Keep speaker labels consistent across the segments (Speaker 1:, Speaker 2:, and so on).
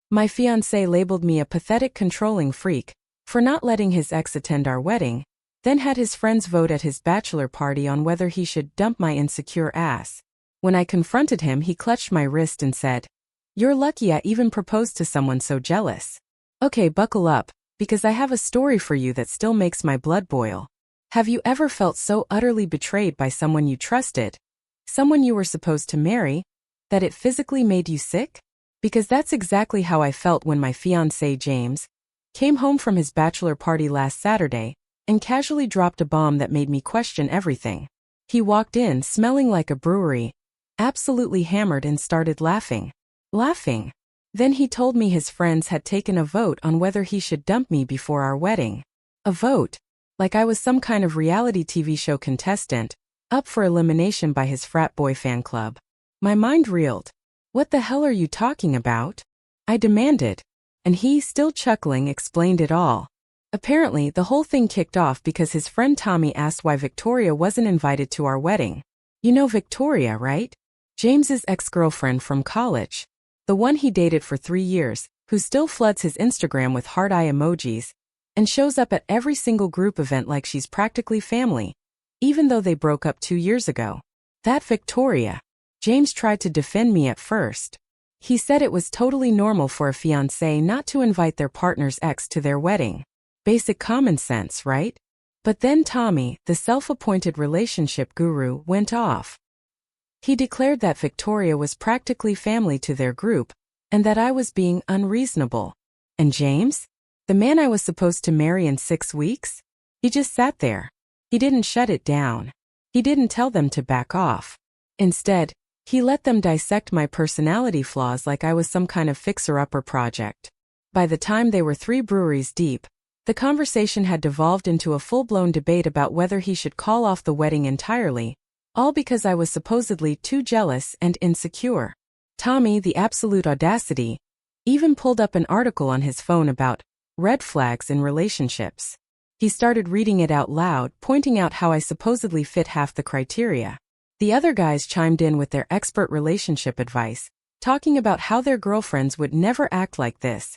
Speaker 1: My fiancé labeled me a pathetic controlling freak for not letting his ex attend our wedding, then had his friends vote at his bachelor party on whether he should dump my insecure ass. When I confronted him, he clutched my wrist and said, "You're lucky I even proposed to someone so jealous." Okay, buckle up, because I have a story for you that still makes my blood boil. Have you ever felt so utterly betrayed by someone you trusted, someone you were supposed to marry, that it physically made you sick? Because that's exactly how I felt when my fiancé James came home from his bachelor party last Saturday and casually dropped a bomb that made me question everything. He walked in smelling like a brewery, absolutely hammered, and started laughing. Then he told me his friends had taken a vote on whether he should dump me before our wedding. A vote? Like I was some kind of reality TV show contestant, up for elimination by his frat boy fan club. My mind reeled. What the hell are you talking about? I demanded. And he, still chuckling, explained it all. Apparently, the whole thing kicked off because his friend Tommy asked why Victoria wasn't invited to our wedding. You know Victoria, right? James's ex-girlfriend from college. The one he dated for 3 years, who still floods his Instagram with heart eye emojis, and shows up at every single group event like she's practically family, even though they broke up 2 years ago. That Victoria. James tried to defend me at first. He said it was totally normal for a fiancé not to invite their partner's ex to their wedding. Basic common sense, right? But then Tommy, the self-appointed relationship guru, went off. He declared that Victoria was practically family to their group, and that I was being unreasonable. And James? The man I was supposed to marry in 6 weeks? He just sat there. He didn't shut it down. He didn't tell them to back off. Instead, he let them dissect my personality flaws like I was some kind of fixer-upper project. By the time they were 3 breweries deep, the conversation had devolved into a full-blown debate about whether he should call off the wedding entirely, all because I was supposedly too jealous and insecure. Tommy, the absolute audacity, even pulled up an article on his phone about red flags in relationships. He started reading it out loud, pointing out how I supposedly fit half the criteria. The other guys chimed in with their expert relationship advice, talking about how their girlfriends would never act like this,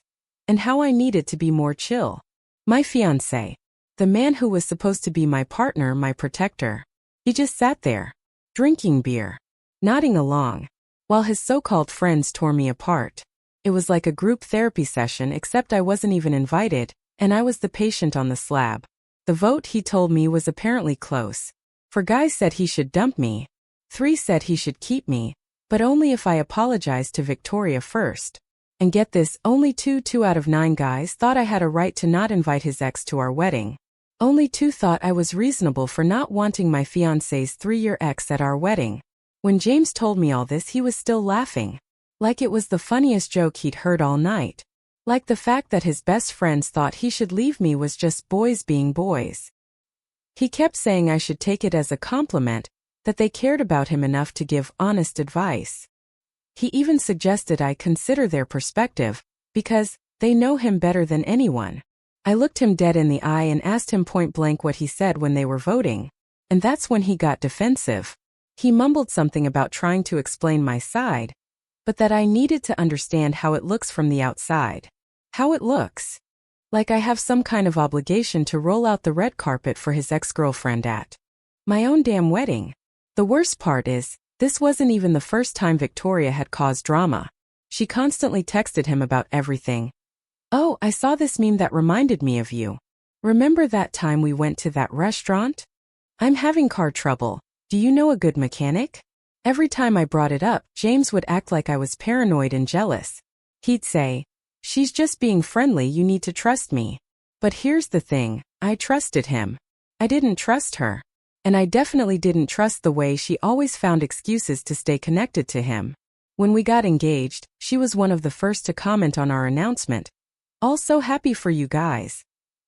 Speaker 1: and how I needed to be more chill. My fiancé, the man who was supposed to be my partner, my protector, he just sat there, drinking beer, nodding along, while his so-called friends tore me apart. It was like a group therapy session, except I wasn't even invited, and I was the patient on the slab. The vote, he told me, was apparently close. 4 guys said he should dump me, 3 said he should keep me, but only if I apologized to Victoria first. And get this, only 2 out of 9 guys thought I had a right to not invite his ex to our wedding. Only 2 thought I was reasonable for not wanting my fiancé's 3-year ex at our wedding. When James told me all this, he was still laughing. Like it was the funniest joke he'd heard all night. Like the fact that his best friends thought he should leave me was just boys being boys. He kept saying I should take it as a compliment, that they cared about him enough to give honest advice. He even suggested I consider their perspective, because they know him better than anyone. I looked him dead in the eye and asked him point blank what he said when they were voting, and that's when he got defensive. He mumbled something about trying to explain my side, but that I needed to understand how it looks from the outside. How it looks. Like I have some kind of obligation to roll out the red carpet for his ex-girlfriend at my own damn wedding. The worst part is, this wasn't even the first time Victoria had caused drama. She constantly texted him about everything. "Oh, I saw this meme that reminded me of you. Remember that time we went to that restaurant? I'm having car trouble. Do you know a good mechanic?" Every time I brought it up, James would act like I was paranoid and jealous. He'd say, "She's just being friendly, you need to trust me." But here's the thing, I trusted him. I didn't trust her. And I definitely didn't trust the way she always found excuses to stay connected to him. When we got engaged, she was one of the first to comment on our announcement. "All so happy for you guys.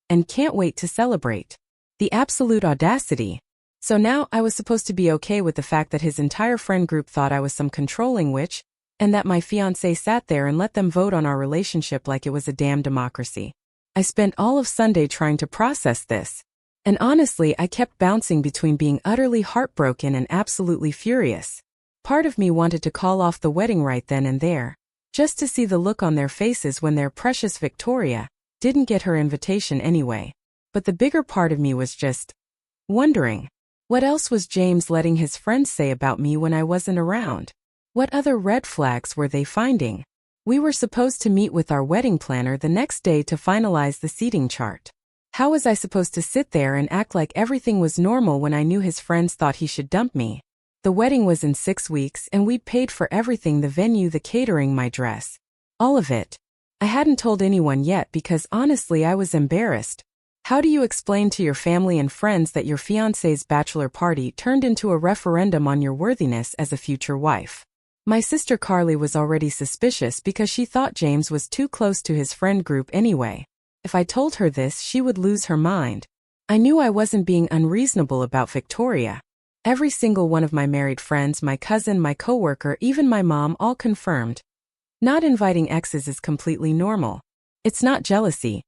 Speaker 1: And can't wait to celebrate." The absolute audacity. So now I was supposed to be okay with the fact that his entire friend group thought I was some controlling witch, and that my fiancé sat there and let them vote on our relationship like it was a damn democracy. I spent all of Sunday trying to process this. And honestly, I kept bouncing between being utterly heartbroken and absolutely furious. Part of me wanted to call off the wedding right then and there. just to see the look on their faces when their precious Victoria didn't get her invitation anyway. But the bigger part of me was just wondering, what else was James letting his friends say about me when I wasn't around? What other red flags were they finding? We were supposed to meet with our wedding planner the next day to finalize the seating chart. How was I supposed to sit there and act like everything was normal when I knew his friends thought he should dump me? The wedding was in 6 weeks and we'd paid for everything: the venue, the catering, my dress. All of it. I hadn't told anyone yet because honestly I was embarrassed. How do you explain to your family and friends that your fiancé's bachelor party turned into a referendum on your worthiness as a future wife? My sister Carly was already suspicious because she thought James was too close to his friend group anyway. If I told her this, she would lose her mind. I knew I wasn't being unreasonable about Victoria. Every single one of my married friends, my cousin, my coworker, even my mom, all confirmed. Not inviting exes is completely normal. It's not jealousy.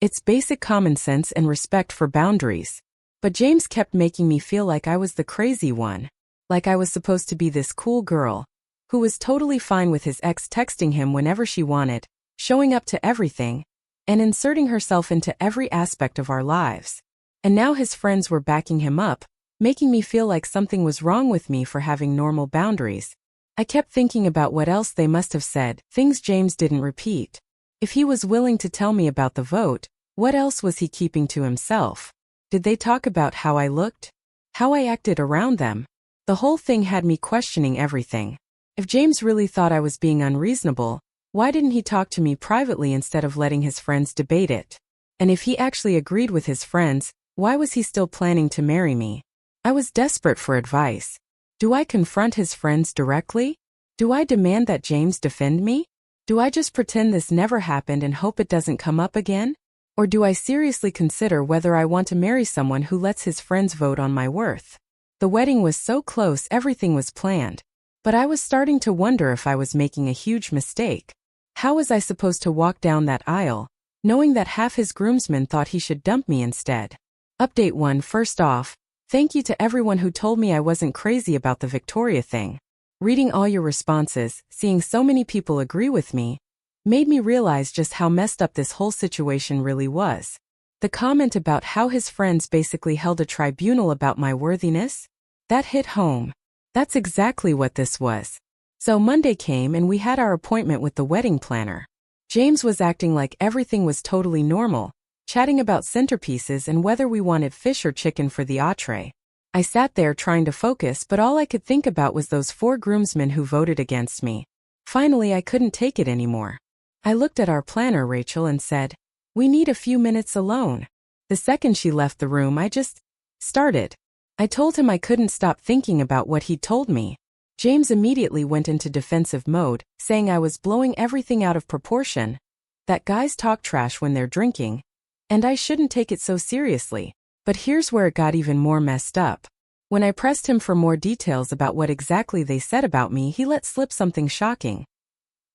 Speaker 1: It's basic common sense and respect for boundaries. But James kept making me feel like I was the crazy one. Like I was supposed to be this cool girl who was totally fine with his ex texting him whenever she wanted, showing up to everything, and inserting herself into every aspect of our lives. And now his friends were backing him up, making me feel like something was wrong with me for having normal boundaries. I kept thinking about what else they must have said, things James didn't repeat. If he was willing to tell me about the vote, what else was he keeping to himself? Did they talk about how I looked? How I acted around them? The whole thing had me questioning everything. If James really thought I was being unreasonable, why didn't he talk to me privately instead of letting his friends debate it? And if he actually agreed with his friends, why was he still planning to marry me? I was desperate for advice. Do I confront his friends directly? Do I demand that James defend me? Do I just pretend this never happened and hope it doesn't come up again? Or do I seriously consider whether I want to marry someone who lets his friends vote on my worth? The wedding was so close, everything was planned. But I was starting to wonder if I was making a huge mistake. How was I supposed to walk down that aisle, knowing that half his groomsmen thought he should dump me instead? Update 1. First off, thank you to everyone who told me I wasn't crazy about the Victoria thing. Reading all your responses, seeing so many people agree with me, made me realize just how messed up this whole situation really was. The comment about how his friends basically held a tribunal about my worthiness? That hit home. That's exactly what this was. So Monday came and we had our appointment with the wedding planner. James was acting like everything was totally normal, chatting about centerpieces and whether we wanted fish or chicken for the entree. I sat there trying to focus, but all I could think about was those 4 groomsmen who voted against me. Finally, I couldn't take it anymore. I looked at our planner, Rachel, and said, "We need a few minutes alone." The second she left the room, I just started. I told him I couldn't stop thinking about what he'd told me. James immediately went into defensive mode, saying I was blowing everything out of proportion, that guys talk trash when they're drinking, and I shouldn't take it so seriously. But here's where it got even more messed up. When I pressed him for more details about what exactly they said about me, he let slip something shocking.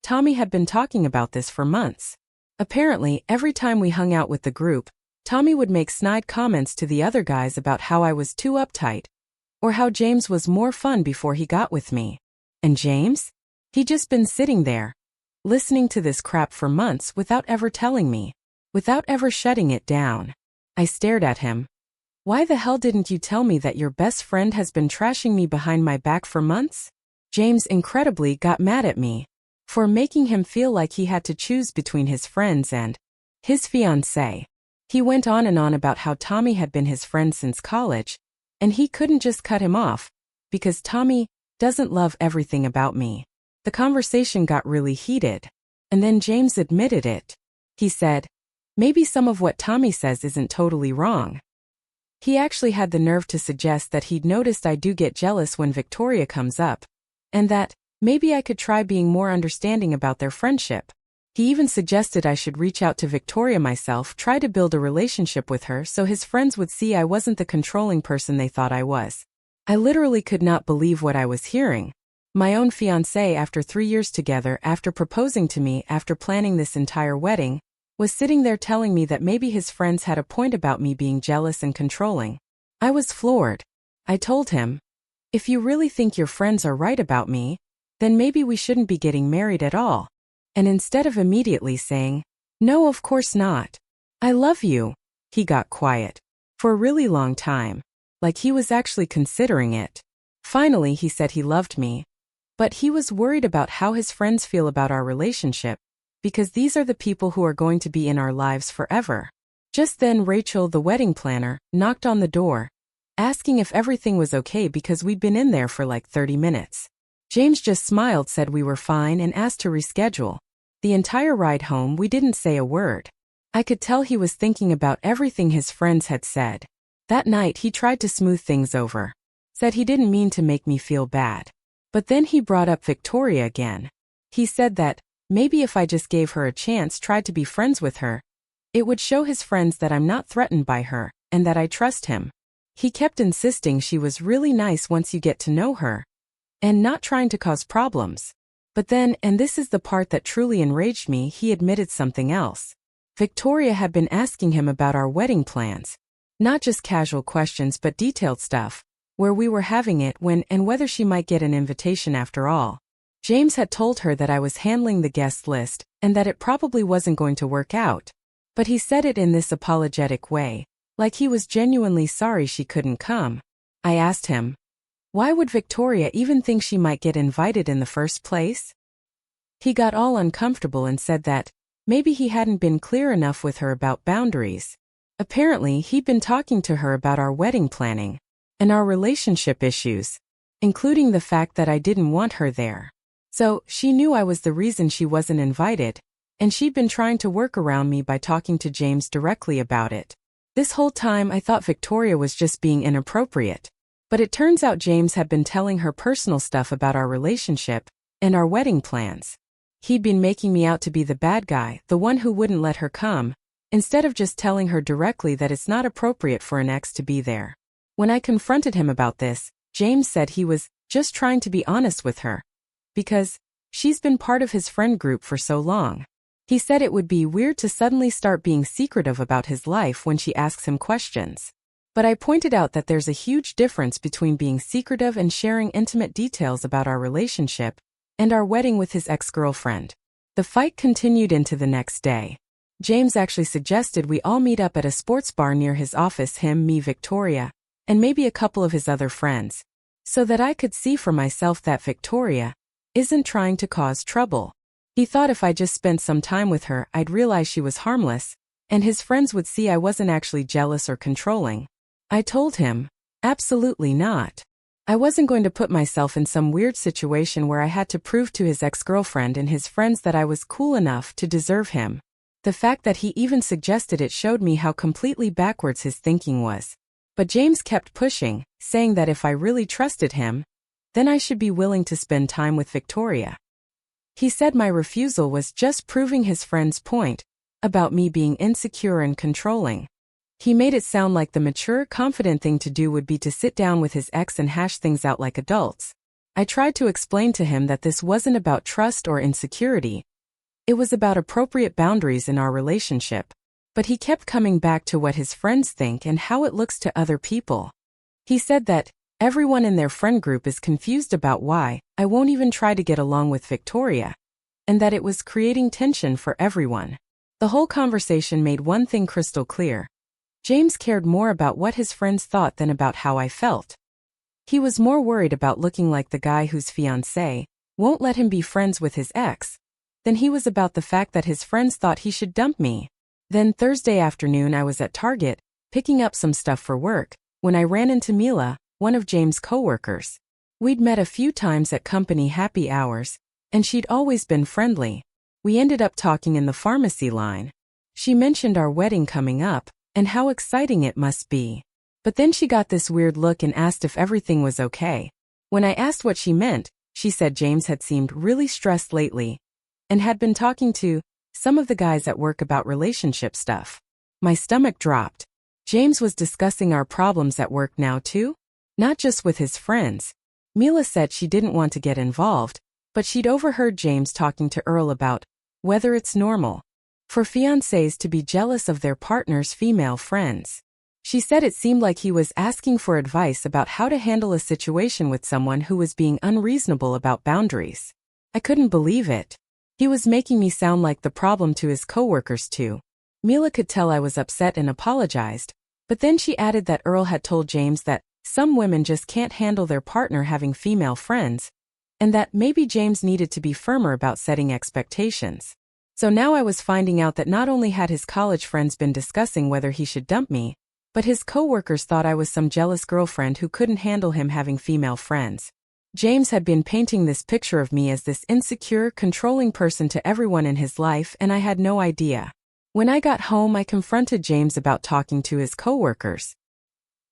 Speaker 1: Tommy had been talking about this for months. Apparently, every time we hung out with the group, Tommy would make snide comments to the other guys about how I was too uptight, or how James was more fun before he got with me. And James? He'd just been sitting there, listening to this crap for months without ever telling me, without ever shutting it down. I stared at him. Why the hell didn't you tell me that your best friend has been trashing me behind my back for months? James incredibly got mad at me for making him feel like he had to choose between his friends and his fiancé. He went on and on about how Tommy had been his friend since college, and he couldn't just cut him off, because Tommy doesn't love everything about me. The conversation got really heated, and then James admitted it. He said, maybe some of what Tommy says isn't totally wrong. He actually had the nerve to suggest that he'd noticed I do get jealous when Victoria comes up, and that maybe I could try being more understanding about their friendship. He even suggested I should reach out to Victoria myself, try to build a relationship with her so his friends would see I wasn't the controlling person they thought I was. I literally could not believe what I was hearing. My own fiancé, after 3 years together, after proposing to me, after planning this entire wedding, was sitting there telling me that maybe his friends had a point about me being jealous and controlling. I was floored. I told him, if you really think your friends are right about me, then maybe we shouldn't be getting married at all. And instead of immediately saying, "No, of course not. I love you," he got quiet. For a really long time. Like he was actually considering it. Finally, he said he loved me. But he was worried about how his friends feel about our relationship, because these are the people who are going to be in our lives forever. Just then, Rachel, the wedding planner, knocked on the door, asking if everything was okay because we'd been in there for like 30 minutes. James just smiled, said we were fine, and asked to reschedule. The entire ride home, we didn't say a word. I could tell he was thinking about everything his friends had said. That night, he tried to smooth things over. Said he didn't mean to make me feel bad. But then he brought up Victoria again. He said that, maybe if I just gave her a chance, tried to be friends with her, it would show his friends that I'm not threatened by her, and that I trust him. He kept insisting she was really nice once you get to know her, and not trying to cause problems. But then, and this is the part that truly enraged me, he admitted something else. Victoria had been asking him about our wedding plans. Not just casual questions but detailed stuff, where we were having it, when, and whether she might get an invitation after all. James had told her that I was handling the guest list, and that it probably wasn't going to work out. But he said it in this apologetic way, like he was genuinely sorry she couldn't come. I asked him, why would Victoria even think she might get invited in the first place? He got all uncomfortable and said that, maybe he hadn't been clear enough with her about boundaries. Apparently, he'd been talking to her about our wedding planning, and our relationship issues, including the fact that I didn't want her there. So, she knew I was the reason she wasn't invited, and she'd been trying to work around me by talking to James directly about it. This whole time I thought Victoria was just being inappropriate. But it turns out James had been telling her personal stuff about our relationship and our wedding plans. He'd been making me out to be the bad guy, the one who wouldn't let her come, instead of just telling her directly that it's not appropriate for an ex to be there. When I confronted him about this, James said he was just trying to be honest with her, because she's been part of his friend group for so long. He said it would be weird to suddenly start being secretive about his life when she asks him questions. But I pointed out that there's a huge difference between being secretive and sharing intimate details about our relationship and our wedding with his ex-girlfriend. The fight continued into the next day. James actually suggested we all meet up at a sports bar near his office, him, me, Victoria, and maybe a couple of his other friends, so that I could see for myself that Victoria isn't trying to cause trouble. He thought if I just spent some time with her, I'd realize she was harmless, and his friends would see I wasn't actually jealous or controlling. I told him, absolutely not. I wasn't going to put myself in some weird situation where I had to prove to his ex-girlfriend and his friends that I was cool enough to deserve him. The fact that he even suggested it showed me how completely backwards his thinking was. But James kept pushing, saying that if I really trusted him, then I should be willing to spend time with Victoria. He said my refusal was just proving his friend's point about me being insecure and controlling. He made it sound like the mature, confident thing to do would be to sit down with his ex and hash things out like adults. I tried to explain to him that this wasn't about trust or insecurity. It was about appropriate boundaries in our relationship. But he kept coming back to what his friends think and how it looks to other people. He said that everyone in their friend group is confused about why I won't even try to get along with Victoria, and that it was creating tension for everyone. The whole conversation made one thing crystal clear. James cared more about what his friends thought than about how I felt. He was more worried about looking like the guy whose fiancé won't let him be friends with his ex than he was about the fact that his friends thought he should dump me. Then Thursday afternoon I was at Target, picking up some stuff for work, when I ran into Mila, one of James' coworkers. We'd met a few times at company happy hours, and she'd always been friendly. We ended up talking in the pharmacy line. She mentioned our wedding coming up, and how exciting it must be. But then she got this weird look and asked if everything was okay. When I asked what she meant, she said James had seemed really stressed lately, and had been talking to some of the guys at work about relationship stuff. My stomach dropped. James was discussing our problems at work now too? Not just with his friends. Mila said she didn't want to get involved, but she'd overheard James talking to Earl about whether it's normal for fiancés to be jealous of their partner's female friends. She said it seemed like he was asking for advice about how to handle a situation with someone who was being unreasonable about boundaries. I couldn't believe it. He was making me sound like the problem to his coworkers too. Mila could tell I was upset and apologized, but then she added that Earl had told James that some women just can't handle their partner having female friends, and that maybe James needed to be firmer about setting expectations. So now I was finding out that not only had his college friends been discussing whether he should dump me, but his coworkers thought I was some jealous girlfriend who couldn't handle him having female friends. James had been painting this picture of me as this insecure, controlling person to everyone in his life, and I had no idea. When I got home, I confronted James about talking to his coworkers.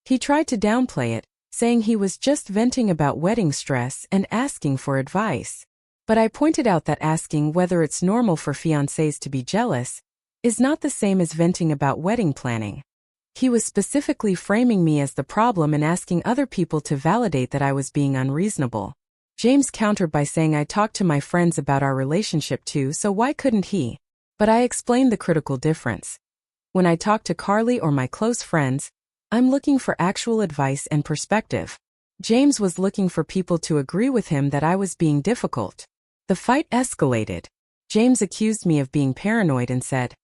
Speaker 1: He tried to downplay it, saying he was just venting about wedding stress and asking for advice. But I pointed out that asking whether it's normal for fiancés to be jealous is not the same as venting about wedding planning. He was specifically framing me as the problem and asking other people to validate that I was being unreasonable. James countered by saying I talked to my friends about our relationship too, so why couldn't he? But I explained the critical difference. When I talk to Carly or my close friends, I'm looking for actual advice and perspective. James was looking for people to agree with him that I was being difficult. The fight escalated. James accused me of being paranoid and said,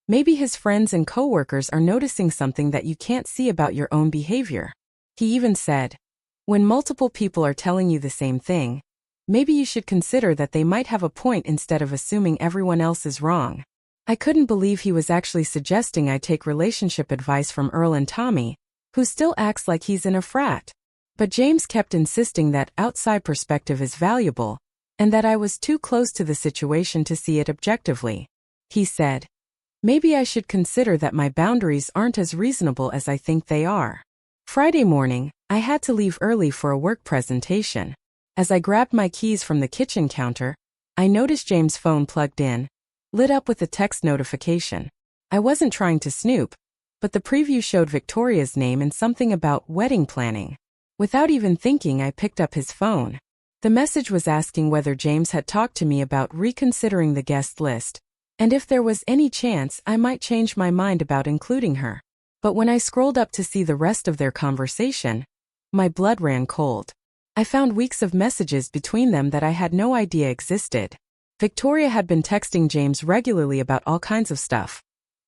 Speaker 1: maybe his friends and coworkers are noticing something that you can't see about your own behavior. He even said, when multiple people are telling you the same thing, maybe you should consider that they might have a point instead of assuming everyone else is wrong. I couldn't believe he was actually suggesting I take relationship advice from Earl and Tommy, who still acts like he's in a frat. But James kept insisting that outside perspective is valuable, and that I was too close to the situation to see it objectively. He said, maybe I should consider that my boundaries aren't as reasonable as I think they are. Friday morning, I had to leave early for a work presentation. As I grabbed my keys from the kitchen counter, I noticed James' phone plugged in, lit up with a text notification. I wasn't trying to snoop, but the preview showed Victoria's name and something about wedding planning. Without even thinking, I picked up his phone. The message was asking whether James had talked to me about reconsidering the guest list, and if there was any chance I might change my mind about including her. But when I scrolled up to see the rest of their conversation, my blood ran cold. I found weeks of messages between them that I had no idea existed. Victoria had been texting James regularly about all kinds of stuff.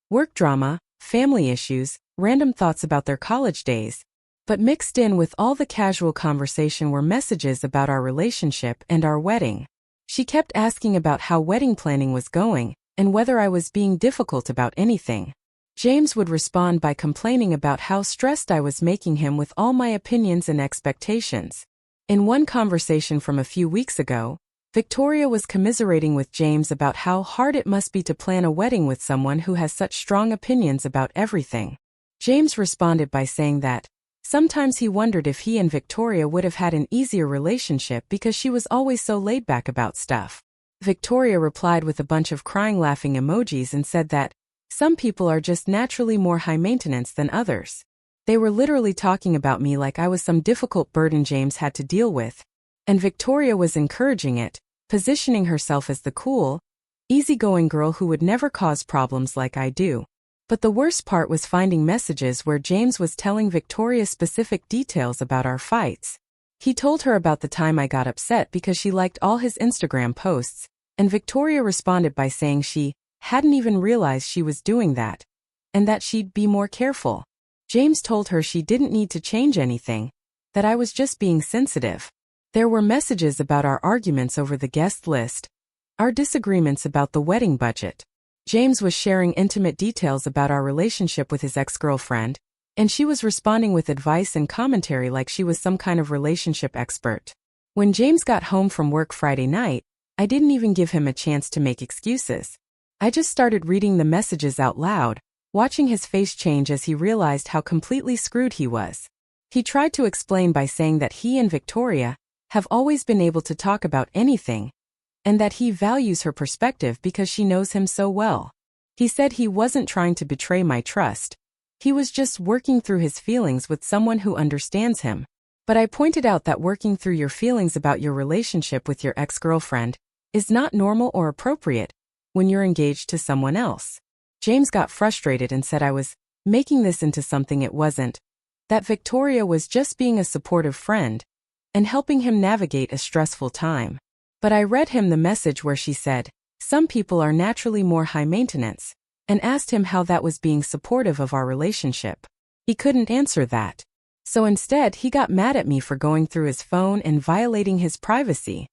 Speaker 1: Work drama, family issues, random thoughts about their college days. But mixed in with all the casual conversation were messages about our relationship and our wedding. She kept asking about how wedding planning was going, and whether I was being difficult about anything. James would respond by complaining about how stressed I was making him with all my opinions and expectations. In one conversation from a few weeks ago, Victoria was commiserating with James about how hard it must be to plan a wedding with someone who has such strong opinions about everything. James responded by saying that sometimes he wondered if he and Victoria would have had an easier relationship because she was always so laid back about stuff. Victoria replied with a bunch of crying laughing emojis and said that some people are just naturally more high maintenance than others. They were literally talking about me like I was some difficult burden James had to deal with. And Victoria was encouraging it, positioning herself as the cool, easygoing girl who would never cause problems like I do. But the worst part was finding messages where James was telling Victoria specific details about our fights. He told her about the time I got upset because she liked all his Instagram posts, and Victoria responded by saying she hadn't even realized she was doing that, and that she'd be more careful. James told her she didn't need to change anything, that I was just being sensitive. There were messages about our arguments over the guest list, our disagreements about the wedding budget. James was sharing intimate details about our relationship with his ex-girlfriend, and she was responding with advice and commentary like she was some kind of relationship expert. When James got home from work Friday night, I didn't even give him a chance to make excuses. I just started reading the messages out loud, watching his face change as he realized how completely screwed he was. He tried to explain by saying that he and Victoria have always been able to talk about anything, and that he values her perspective because she knows him so well. He said he wasn't trying to betray my trust. He was just working through his feelings with someone who understands him. But I pointed out that working through your feelings about your relationship with your ex-girlfriend is not normal or appropriate when you're engaged to someone else. James got frustrated and said I was making this into something it wasn't, that Victoria was just being a supportive friend and helping him navigate a stressful time. But I read him the message where she said, Some people are naturally more high maintenance, and asked him how that was being supportive of our relationship. He couldn't answer that. So instead, he got mad at me for going through his phone and violating his privacy.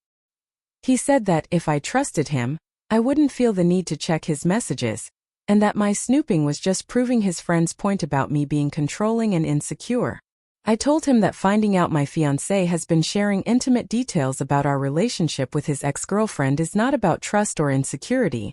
Speaker 1: He said that if I trusted him, I wouldn't feel the need to check his messages, and that my snooping was just proving his friend's point about me being controlling and insecure. I told him that finding out my fiancé has been sharing intimate details about our relationship with his ex-girlfriend is not about trust or insecurity.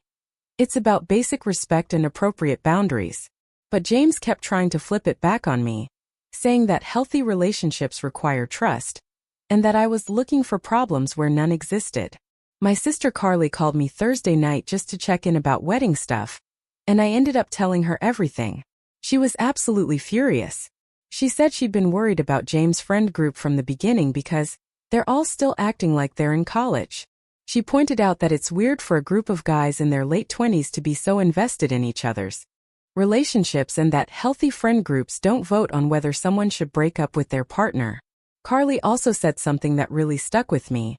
Speaker 1: It's about basic respect and appropriate boundaries. But James kept trying to flip it back on me, saying that healthy relationships require trust, and that I was looking for problems where none existed. My sister Carly called me Thursday night just to check in about wedding stuff, and I ended up telling her everything. She was absolutely furious. She said she'd been worried about James' friend group from the beginning because they're all still acting like they're in college. She pointed out that it's weird for a group of guys in their late 20s to be so invested in each other's relationships and that healthy friend groups don't vote on whether someone should break up with their partner. Carly also said something that really stuck with me.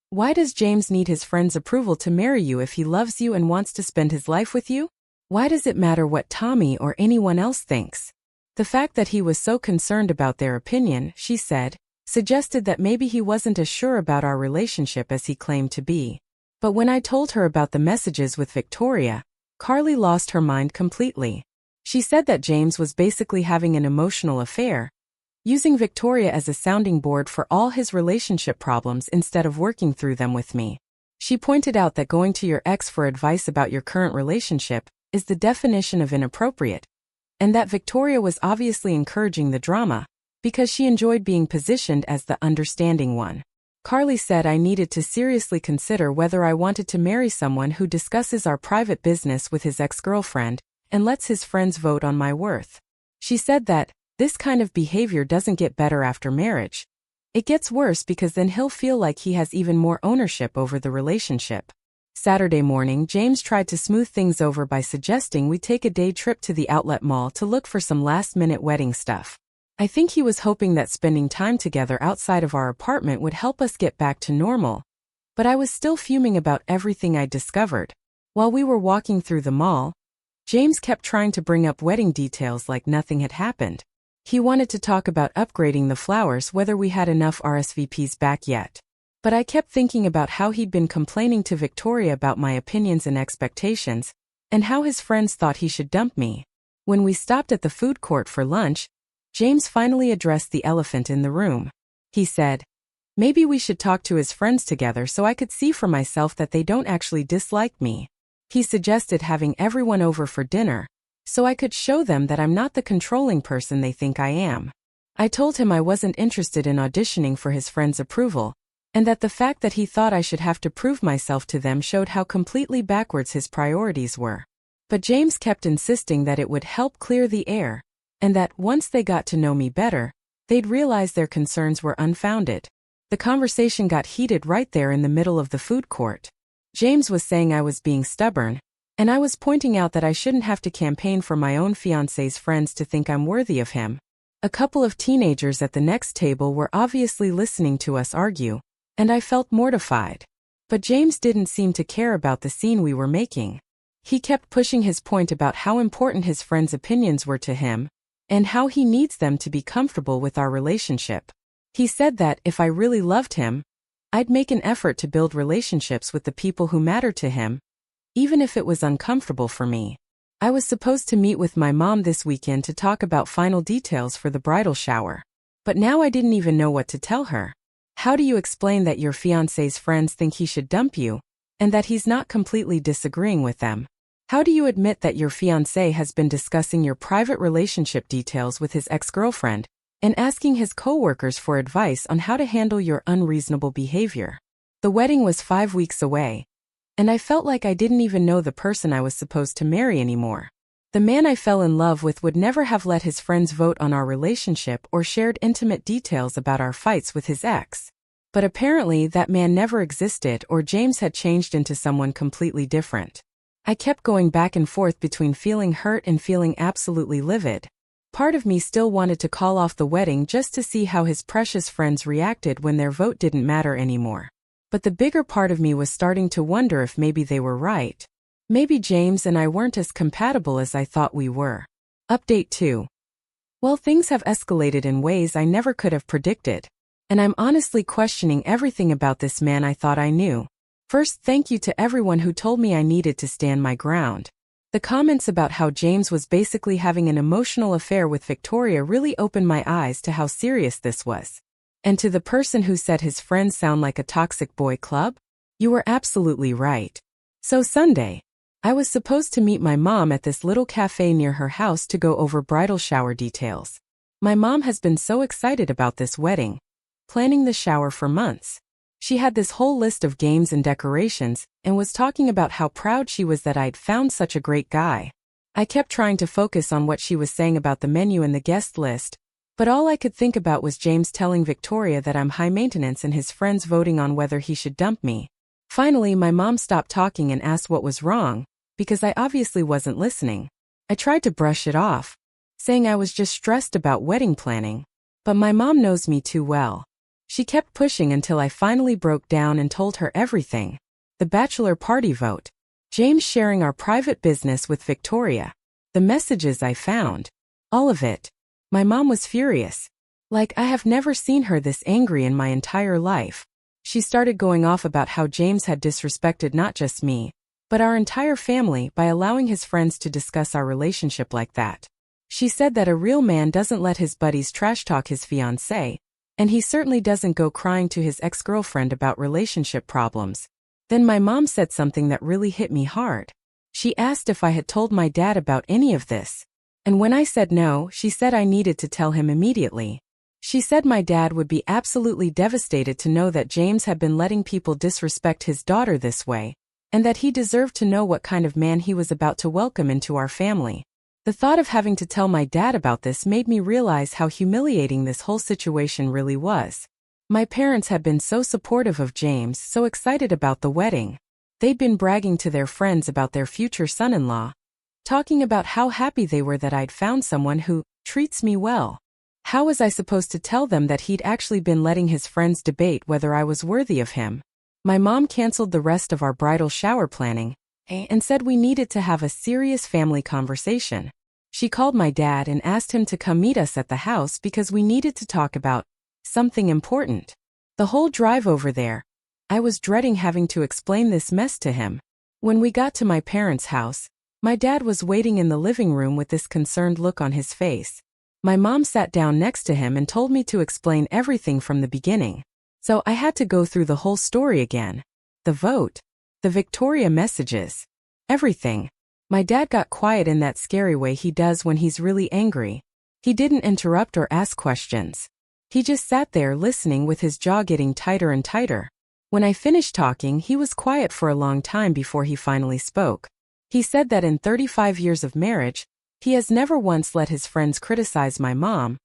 Speaker 1: Why does James need his friend's approval to marry you if he loves you and wants to spend his life with you? Why does it matter what Tommy or anyone else thinks? The fact that he was so concerned about their opinion, she said, suggested that maybe he wasn't as sure about our relationship as he claimed to be. But when I told her about the messages with Victoria, Carly lost her mind completely. She said that James was basically having an emotional affair, using Victoria as a sounding board for all his relationship problems instead of working through them with me. She pointed out that going to your ex for advice about your current relationship is the definition of inappropriate, and that Victoria was obviously encouraging the drama because she enjoyed being positioned as the understanding one. Carly said I needed to seriously consider whether I wanted to marry someone who discusses our private business with his ex-girlfriend and lets his friends vote on my worth. She said that this kind of behavior doesn't get better after marriage. It gets worse because then he'll feel like he has even more ownership over the relationship. Saturday morning, James tried to smooth things over by suggesting we take a day trip to the outlet mall to look for some last-minute wedding stuff. I think he was hoping that spending time together outside of our apartment would help us get back to normal. But I was still fuming about everything I'd discovered. While we were walking through the mall, James kept trying to bring up wedding details like nothing had happened. He wanted to talk about upgrading the flowers, whether we had enough RSVPs back yet. But I kept thinking about how he'd been complaining to Victoria about my opinions and expectations, and how his friends thought he should dump me. When we stopped at the food court for lunch, James finally addressed the elephant in the room. He said, maybe we should talk to his friends together so I could see for myself that they don't actually dislike me. He suggested having everyone over for dinner, so I could show them that I'm not the controlling person they think I am. I told him I wasn't interested in auditioning for his friends' approval, and that the fact that he thought I should have to prove myself to them showed how completely backwards his priorities were. But James kept insisting that it would help clear the air, and that once they got to know me better, they'd realize their concerns were unfounded. The conversation got heated right there in the middle of the food court. James was saying I was being stubborn, and I was pointing out that I shouldn't have to campaign for my own fiancé's friends to think I'm worthy of him. A couple of teenagers at the next table were obviously listening to us argue, and I felt mortified. But James didn't seem to care about the scene we were making. He kept pushing his point about how important his friends' opinions were to him, and how he needs them to be comfortable with our relationship. He said that if I really loved him, I'd make an effort to build relationships with the people who matter to him, even if it was uncomfortable for me. I was supposed to meet with my mom this weekend to talk about final details for the bridal shower. But now I didn't even know what to tell her. How do you explain that your fiancé's friends think he should dump you, and that he's not completely disagreeing with them? How do you admit that your fiancé has been discussing your private relationship details with his ex-girlfriend, and asking his coworkers for advice on how to handle your unreasonable behavior? The wedding was 5 weeks away, and I felt like I didn't even know the person I was supposed to marry anymore. The man I fell in love with would never have let his friends vote on our relationship or shared intimate details about our fights with his ex. But apparently that man never existed, or James had changed into someone completely different. I kept going back and forth between feeling hurt and feeling absolutely livid. Part of me still wanted to call off the wedding just to see how his precious friends reacted when their vote didn't matter anymore. but the bigger part of me was starting to wonder if maybe they were right. Maybe James and I weren't as compatible as I thought we were. Update 2. Well, things have escalated in ways I never could have predicted. And I'm honestly questioning everything about this man I thought I knew. First, thank you to everyone who told me I needed to stand my ground. The comments about how James was basically having an emotional affair with Victoria really opened my eyes to how serious this was. And to the person who said his friends sound like a toxic boy club, you were absolutely right. So Sunday, I was supposed to meet my mom at this little cafe near her house to go over bridal shower details. My mom has been so excited about this wedding, planning the shower for months. She had this whole list of games and decorations and was talking about how proud she was that I'd found such a great guy. I kept trying to focus on what she was saying about the menu and the guest list, but all I could think about was James telling Victoria that I'm high maintenance and his friends voting on whether he should dump me. Finally, my mom stopped talking and asked what was wrong, because I obviously wasn't listening. I tried to brush it off, saying I was just stressed about wedding planning, but my mom knows me too well. She kept pushing until I finally broke down and told her everything. The bachelor party vote, James sharing our private business with Victoria, the messages I found, all of it. My mom was furious. Like, I have never seen her this angry in my entire life. She started going off about how James had disrespected not just me, but our entire family by allowing his friends to discuss our relationship like that. She said that a real man doesn't let his buddies trash talk his fiancé, and he certainly doesn't go crying to his ex-girlfriend about relationship problems. Then my mom said something that really hit me hard. She asked if I had told my dad about any of this. And when I said no, she said I needed to tell him immediately. She said my dad would be absolutely devastated to know that James had been letting people disrespect his daughter this way, and that he deserved to know what kind of man he was about to welcome into our family. The thought of having to tell my dad about this made me realize how humiliating this whole situation really was. My parents had been so supportive of James, so excited about the wedding. They'd been bragging to their friends about their future son-in-law, talking about how happy they were that I'd found someone who treats me well. How was I supposed to tell them that he'd actually been letting his friends debate whether I was worthy of him? My mom canceled the rest of our bridal shower planning and said we needed to have a serious family conversation. She called my dad and asked him to come meet us at the house because we needed to talk about something important. The whole drive over there, I was dreading having to explain this mess to him. When we got to my parents' house, my dad was waiting in the living room with this concerned look on his face. My mom sat down next to him and told me to explain everything from the beginning. So I had to go through the whole story again. The vote, the Victoria messages, everything. My dad got quiet in that scary way he does when he's really angry. He didn't interrupt or ask questions. He just sat there listening with his jaw getting tighter and tighter. When I finished talking, he was quiet for a long time before he finally spoke. He said that in 35 years of marriage, he has never once let his friends criticize my mom,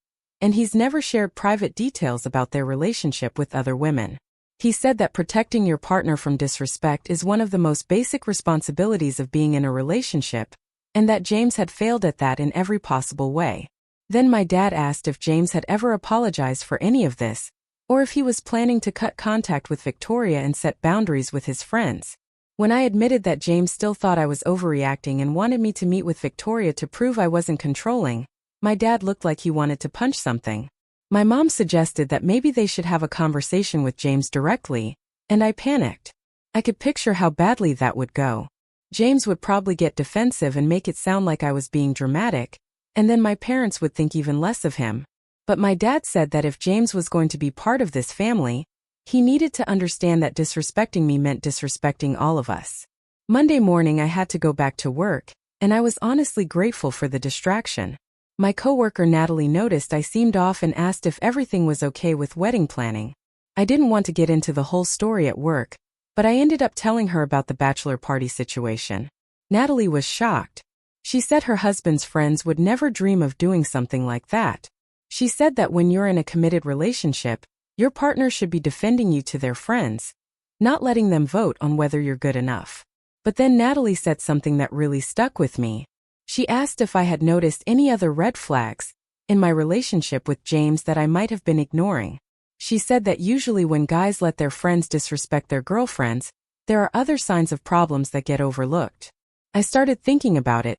Speaker 1: and he's never shared private details about their relationship with other women. He said that protecting your partner from disrespect is one of the most basic responsibilities of being in a relationship, and that James had failed at that in every possible way. Then my dad asked if James had ever apologized for any of this, or if he was planning to cut contact with Victoria and set boundaries with his friends. When I admitted that James still thought I was overreacting and wanted me to meet with Victoria to prove I wasn't controlling, my dad looked like he wanted to punch something. My mom suggested that maybe they should have a conversation with James directly, and I panicked. I could picture how badly that would go. James would probably get defensive and make it sound like I was being dramatic, and then my parents would think even less of him. But my dad said that if James was going to be part of this family, he needed to understand that disrespecting me meant disrespecting all of us. Monday morning I had to go back to work, and I was honestly grateful for the distraction. My coworker Natalie noticed I seemed off and asked if everything was okay with wedding planning. I didn't want to get into the whole story at work, but I ended up telling her about the bachelor party situation. Natalie was shocked. She said her husband's friends would never dream of doing something like that. She said that when you're in a committed relationship, your partner should be defending you to their friends, not letting them vote on whether you're good enough. But then Natalie said something that really stuck with me. She asked if I had noticed any other red flags in my relationship with James that I might have been ignoring. She said that usually when guys let their friends disrespect their girlfriends, there are other signs of problems that get overlooked. I started thinking about it,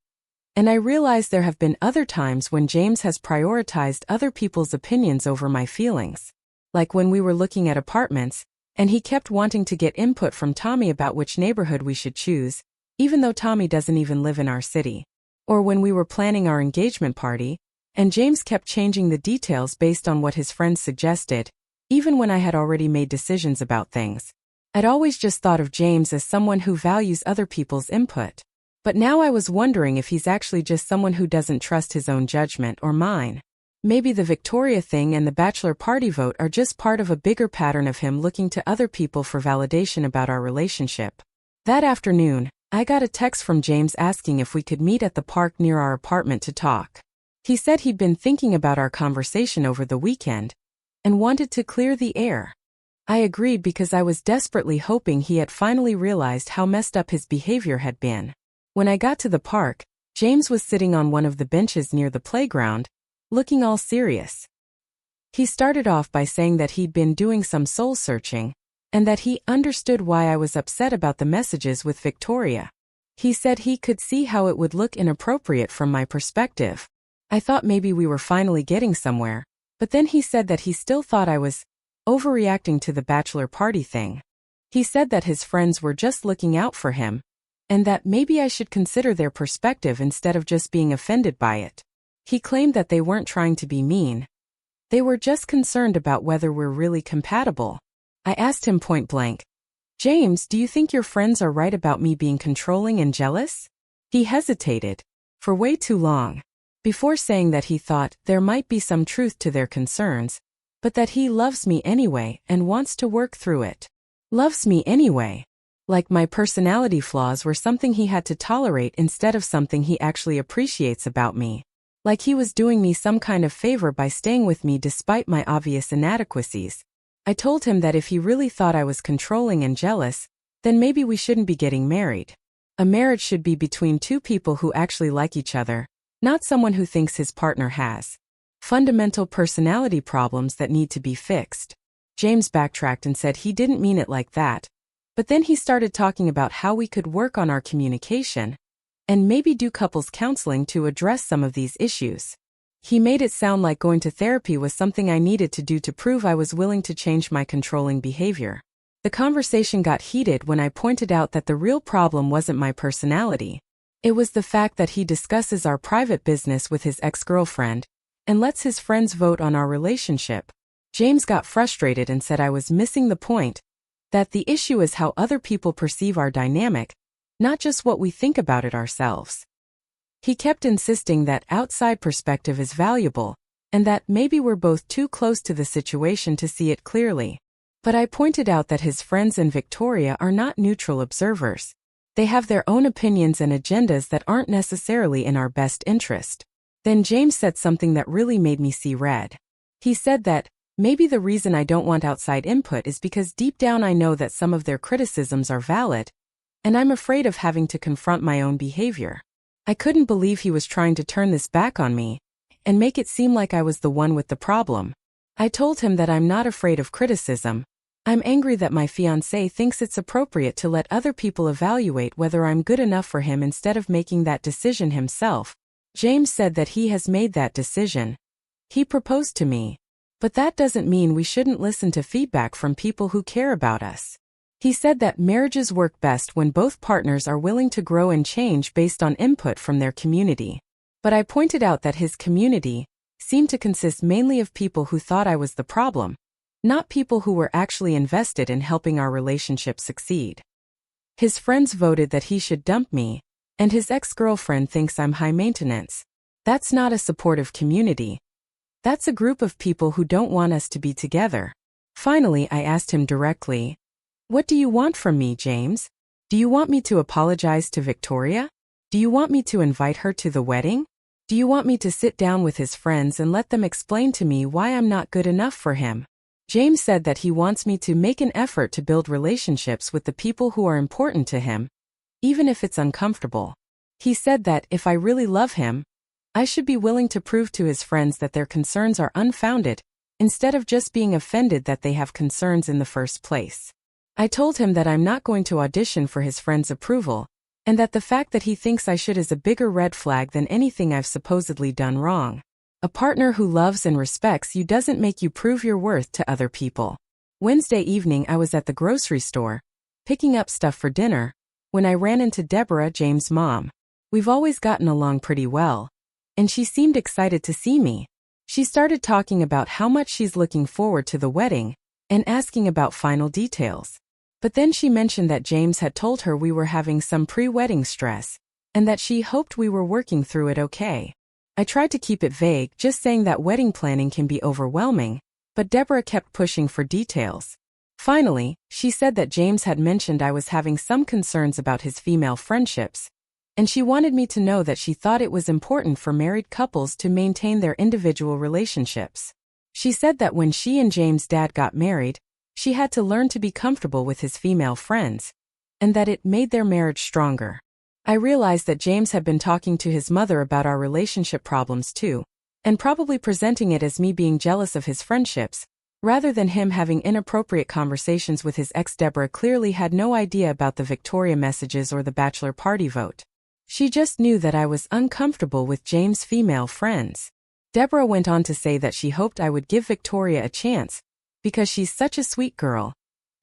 Speaker 1: and I realized there have been other times when James has prioritized other people's opinions over my feelings. Like when we were looking at apartments, and he kept wanting to get input from Tommy about which neighborhood we should choose, even though Tommy doesn't even live in our city. Or when we were planning our engagement party, and James kept changing the details based on what his friends suggested, even when I had already made decisions about things. I'd always just thought of James as someone who values other people's input. But now I was wondering if he's actually just someone who doesn't trust his own judgment or mine. Maybe the Victoria thing and the bachelor party vote are just part of a bigger pattern of him looking to other people for validation about our relationship. That afternoon, I got a text from James asking if we could meet at the park near our apartment to talk. He said he'd been thinking about our conversation over the weekend and wanted to clear the air. I agreed because I was desperately hoping he had finally realized how messed up his behavior had been. When I got to the park, James was sitting on one of the benches near the playground, looking all serious. He started off by saying that he'd been doing some soul-searching, and that he understood why I was upset about the messages with Victoria. He said he could see how it would look inappropriate from my perspective. I thought maybe we were finally getting somewhere, but then he said that he still thought I was overreacting to the bachelor party thing. He said that his friends were just looking out for him, and that maybe I should consider their perspective instead of just being offended by it. He claimed that they weren't trying to be mean. They were just concerned about whether we're really compatible. I asked him point blank, "James, do you think your friends are right about me being controlling and jealous?" He hesitated, for way too long, before saying that he thought there might be some truth to their concerns, but that he loves me anyway and wants to work through it. Loves me anyway. Like my personality flaws were something he had to tolerate instead of something he actually appreciates about me. Like he was doing me some kind of favor by staying with me despite my obvious inadequacies. I told him that if he really thought I was controlling and jealous, then maybe we shouldn't be getting married. A marriage should be between two people who actually like each other, not someone who thinks his partner has fundamental personality problems that need to be fixed. James backtracked and said he didn't mean it like that, but then he started talking about how we could work on our communication and maybe do couples counseling to address some of these issues. He made it sound like going to therapy was something I needed to do to prove I was willing to change my controlling behavior. The conversation got heated when I pointed out that the real problem wasn't my personality. It was the fact that he discusses our private business with his ex-girlfriend and lets his friends vote on our relationship. James got frustrated and said I was missing the point, that the issue is how other people perceive our dynamic, not just what we think about it ourselves. He kept insisting that outside perspective is valuable, and that maybe we're both too close to the situation to see it clearly. But I pointed out that his friends and Victoria are not neutral observers. They have their own opinions and agendas that aren't necessarily in our best interest. Then James said something that really made me see red. He said that maybe the reason I don't want outside input is because deep down I know that some of their criticisms are valid, and I'm afraid of having to confront my own behavior. I couldn't believe he was trying to turn this back on me and make it seem like I was the one with the problem. I told him that I'm not afraid of criticism. I'm angry that my fiancé thinks it's appropriate to let other people evaluate whether I'm good enough for him instead of making that decision himself. James said that he has made that decision. He proposed to me. But that doesn't mean we shouldn't listen to feedback from people who care about us. He said that marriages work best when both partners are willing to grow and change based on input from their community. But I pointed out that his community seemed to consist mainly of people who thought I was the problem, not people who were actually invested in helping our relationship succeed. His friends voted that he should dump me, and his ex-girlfriend thinks I'm high maintenance. That's not a supportive community. That's a group of people who don't want us to be together. Finally, I asked him directly, "What do you want from me, James? Do you want me to apologize to Victoria? Do you want me to invite her to the wedding? Do you want me to sit down with his friends and let them explain to me why I'm not good enough for him?" James said that he wants me to make an effort to build relationships with the people who are important to him, even if it's uncomfortable. He said that if I really love him, I should be willing to prove to his friends that their concerns are unfounded instead of just being offended that they have concerns in the first place. I told him that I'm not going to audition for his friend's approval, and that the fact that he thinks I should is a bigger red flag than anything I've supposedly done wrong. A partner who loves and respects you doesn't make you prove your worth to other people. Wednesday evening I was at the grocery store, picking up stuff for dinner, when I ran into Deborah, James' mom. We've always gotten along pretty well, and she seemed excited to see me. She started talking about how much she's looking forward to the wedding, and asking about final details. But then she mentioned that James had told her we were having some pre-wedding stress, and that she hoped we were working through it okay. I tried to keep it vague, just saying that wedding planning can be overwhelming, but Deborah kept pushing for details. Finally, she said that James had mentioned I was having some concerns about his female friendships, and she wanted me to know that she thought it was important for married couples to maintain their individual relationships. She said that when she and James' dad got married, she had to learn to be comfortable with his female friends, and that it made their marriage stronger. I realized that James had been talking to his mother about our relationship problems too, and probably presenting it as me being jealous of his friendships, rather than him having inappropriate conversations with his ex. Deborah clearly had no idea about the Victoria messages or the bachelor party vote. She just knew that I was uncomfortable with James' female friends. Deborah went on to say that she hoped I would give Victoria a chance, because she's such a sweet girl,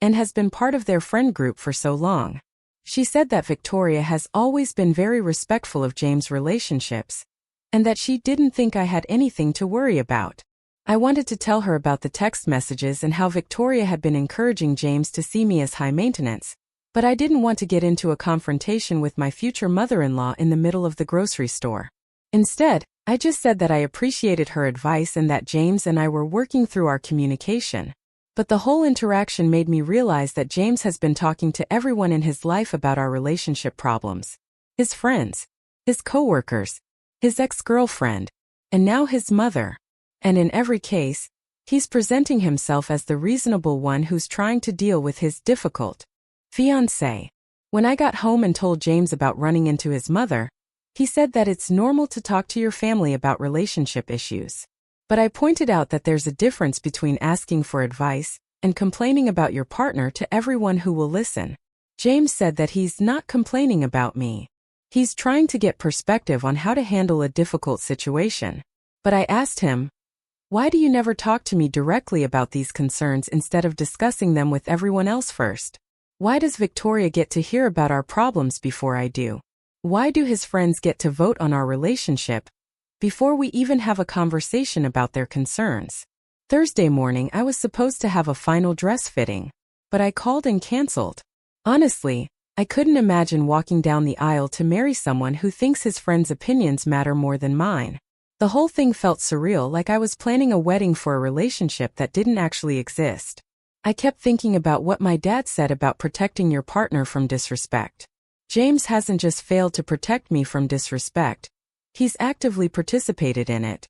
Speaker 1: and has been part of their friend group for so long. She said that Victoria has always been very respectful of James' relationships, and that she didn't think I had anything to worry about. I wanted to tell her about the text messages and how Victoria had been encouraging James to see me as high maintenance, but I didn't want to get into a confrontation with my future mother-in-law in the middle of the grocery store. Instead, I just said that I appreciated her advice and that James and I were working through our communication. But the whole interaction made me realize that James has been talking to everyone in his life about our relationship problems. His friends, his coworkers, his ex-girlfriend, and now his mother. And in every case, he's presenting himself as the reasonable one who's trying to deal with his difficult fiancé. When I got home and told James about running into his mother, he said that it's normal to talk to your family about relationship issues. But I pointed out that there's a difference between asking for advice and complaining about your partner to everyone who will listen. James said that he's not complaining about me. He's trying to get perspective on how to handle a difficult situation. But I asked him, "Why do you never talk to me directly about these concerns instead of discussing them with everyone else first? Why does Victoria get to hear about our problems before I do? Why do his friends get to vote on our relationship before we even have a conversation about their concerns?" Thursday morning I was supposed to have a final dress fitting, but I called and canceled. Honestly, I couldn't imagine walking down the aisle to marry someone who thinks his friends' opinions matter more than mine. The whole thing felt surreal, like I was planning a wedding for a relationship that didn't actually exist. I kept thinking about what my dad said about protecting your partner from disrespect. James hasn't just failed to protect me from disrespect, he's actively participated in it.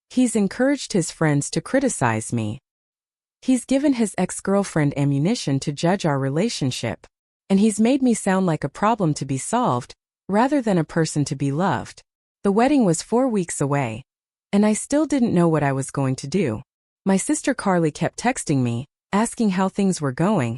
Speaker 1: He's encouraged his friends to criticize me. He's given his ex-girlfriend ammunition to judge our relationship. And he's made me sound like a problem to be solved, rather than a person to be loved. The wedding was 4 weeks away, and I still didn't know what I was going to do. My sister Carly kept texting me, asking how things were going,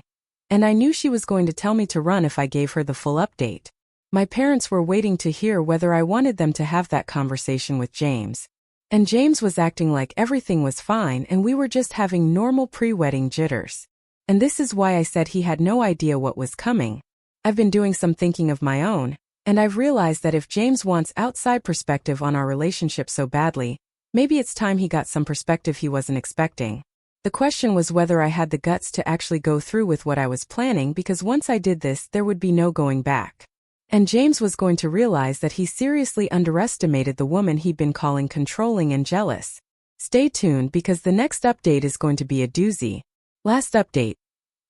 Speaker 1: and I knew she was going to tell me to run if I gave her the full update. My parents were waiting to hear whether I wanted them to have that conversation with James. And James was acting like everything was fine and we were just having normal pre-wedding jitters. And this is why I said he had no idea what was coming. I've been doing some thinking of my own, and I've realized that if James wants outside perspective on our relationship so badly, maybe it's time he got some perspective he wasn't expecting. The question was whether I had the guts to actually go through with what I was planning, because once I did this, there would be no going back. And James was going to realize that he seriously underestimated the woman he'd been calling controlling and jealous. Stay tuned, because the next update is going to be a doozy. Last update.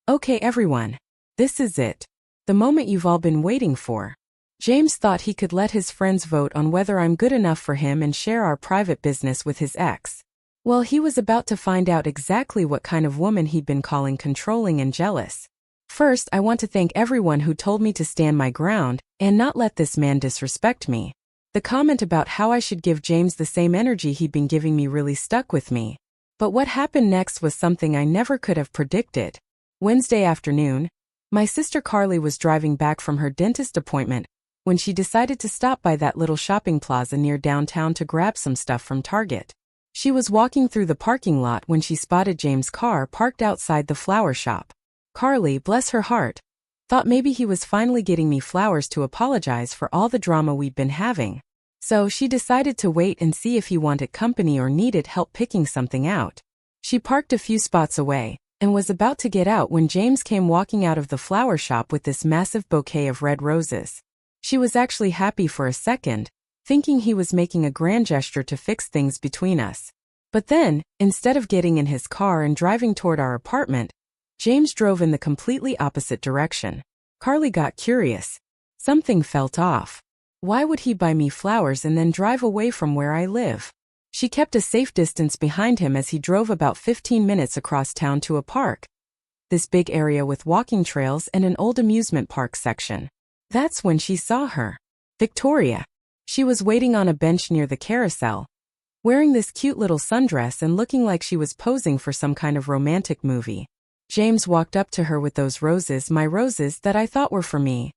Speaker 1: Okay everyone, this is it. The moment you've all been waiting for. James thought he could let his friends vote on whether I'm good enough for him and share our private business with his ex. Well, he was about to find out exactly what kind of woman he'd been calling controlling and jealous. First, I want to thank everyone who told me to stand my ground and not let this man disrespect me. The comment about how I should give James the same energy he'd been giving me really stuck with me. But what happened next was something I never could have predicted. Wednesday afternoon, my sister Carly was driving back from her dentist appointment when she decided to stop by that little shopping plaza near downtown to grab some stuff from Target. She was walking through the parking lot when she spotted James' car parked outside the flower shop. Carly, bless her heart, thought maybe he was finally getting me flowers to apologize for all the drama we'd been having. So she decided to wait and see if he wanted company or needed help picking something out. She parked a few spots away and was about to get out when James came walking out of the flower shop with this massive bouquet of red roses. She was actually happy for a second, thinking he was making a grand gesture to fix things between us. But then, instead of getting in his car and driving toward our apartment, James drove in the completely opposite direction. Carly got curious. Something felt off. Why would he buy me flowers and then drive away from where I live? She kept a safe distance behind him as he drove about 15 minutes across town to a park. This big area with walking trails and an old amusement park section. That's when she saw her. Victoria. She was waiting on a bench near the carousel, wearing this cute little sundress and looking like she was posing for some kind of romantic movie. James walked up to her with those roses, my roses that I thought were for me,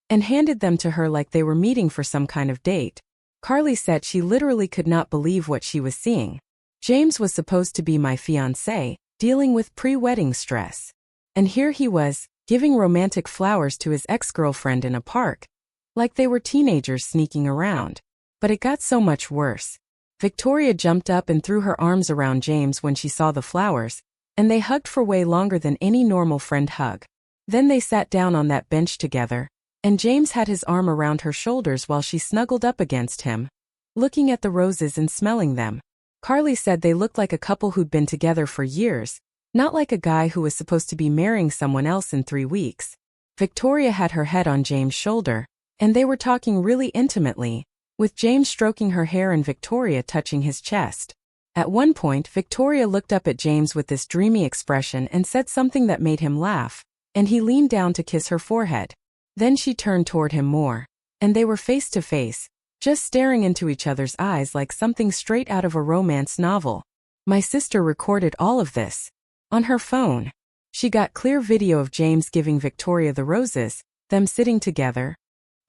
Speaker 1: and handed them to her like they were meeting for some kind of date. Carly said she literally could not believe what she was seeing. James was supposed to be my fiancé, dealing with pre-wedding stress. And here he was, giving romantic flowers to his ex-girlfriend in a park, like they were teenagers sneaking around. But it got so much worse. Victoria jumped up and threw her arms around James when she saw the flowers, and they hugged for way longer than any normal friend hug. Then they sat down on that bench together, and James had his arm around her shoulders while she snuggled up against him, looking at the roses and smelling them. Carly said they looked like a couple who'd been together for years, not like a guy who was supposed to be marrying someone else in 3 weeks. Victoria had her head on James' shoulder, and they were talking really intimately, with James stroking her hair and Victoria touching his chest. At one point, Victoria looked up at James with this dreamy expression and said something that made him laugh, and he leaned down to kiss her forehead. Then she turned toward him more, and they were face to face, just staring into each other's eyes like something straight out of a romance novel. My sister recorded all of this on her phone. She got clear video of James giving Victoria the roses, them sitting together,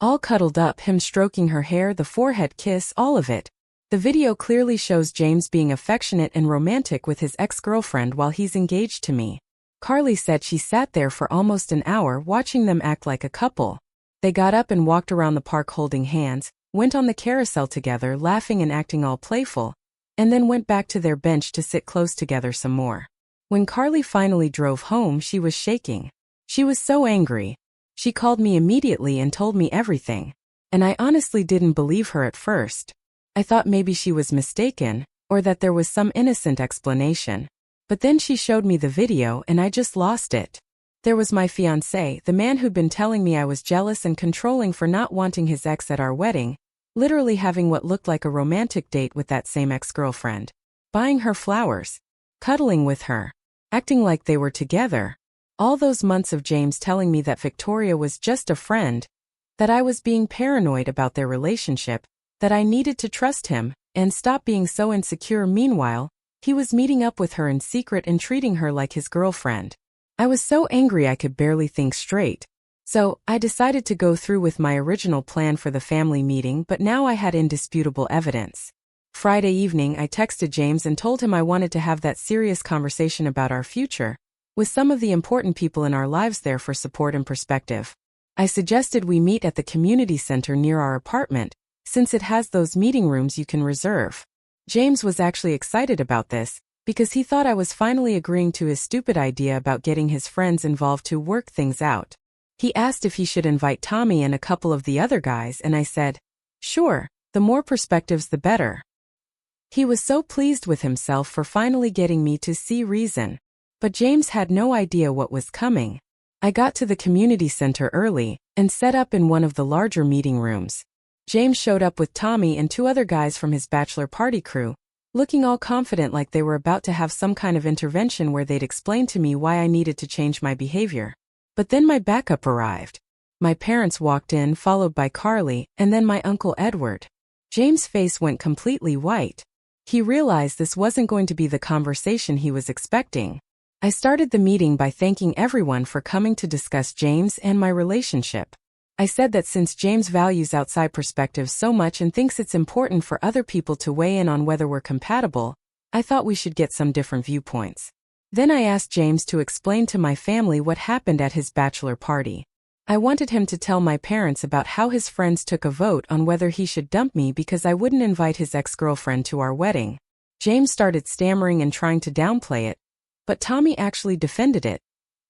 Speaker 1: all cuddled up, him stroking her hair, the forehead kiss, all of it. The video clearly shows James being affectionate and romantic with his ex-girlfriend while he's engaged to me. Carly said she sat there for almost an hour watching them act like a couple. They got up and walked around the park holding hands, went on the carousel together laughing and acting all playful, and then went back to their bench to sit close together some more. When Carly finally drove home, she was shaking. She was so angry. She called me immediately and told me everything. And I honestly didn't believe her at first. I thought maybe she was mistaken, or that there was some innocent explanation. But then she showed me the video and I just lost it. There was my fiancé, the man who'd been telling me I was jealous and controlling for not wanting his ex at our wedding, literally having what looked like a romantic date with that same ex-girlfriend, buying her flowers, cuddling with her, acting like they were together. All those months of James telling me that Victoria was just a friend, that I was being paranoid about their relationship, that I needed to trust him and stop being so insecure. Meanwhile, he was meeting up with her in secret and treating her like his girlfriend. I was so angry I could barely think straight. So, I decided to go through with my original plan for the family meeting, but now I had indisputable evidence. Friday evening, I texted James and told him I wanted to have that serious conversation about our future, with some of the important people in our lives there for support and perspective. I suggested we meet at the community center near our apartment, since it has those meeting rooms you can reserve. James was actually excited about this, because he thought I was finally agreeing to his stupid idea about getting his friends involved to work things out. He asked if he should invite Tommy and a couple of the other guys, and I said, sure, the more perspectives the better. He was so pleased with himself for finally getting me to see reason. But James had no idea what was coming. I got to the community center early and set up in one of the larger meeting rooms. James showed up with Tommy and 2 other guys from his bachelor party crew, looking all confident like they were about to have some kind of intervention where they'd explain to me why I needed to change my behavior. But then my backup arrived. My parents walked in, followed by Carly, and then my Uncle Edward. James' face went completely white. He realized this wasn't going to be the conversation he was expecting. I started the meeting by thanking everyone for coming to discuss James and my relationship. I said that since James values outside perspectives so much and thinks it's important for other people to weigh in on whether we're compatible, I thought we should get some different viewpoints. Then I asked James to explain to my family what happened at his bachelor party. I wanted him to tell my parents about how his friends took a vote on whether he should dump me because I wouldn't invite his ex-girlfriend to our wedding. James started stammering and trying to downplay it, but Tommy actually defended it,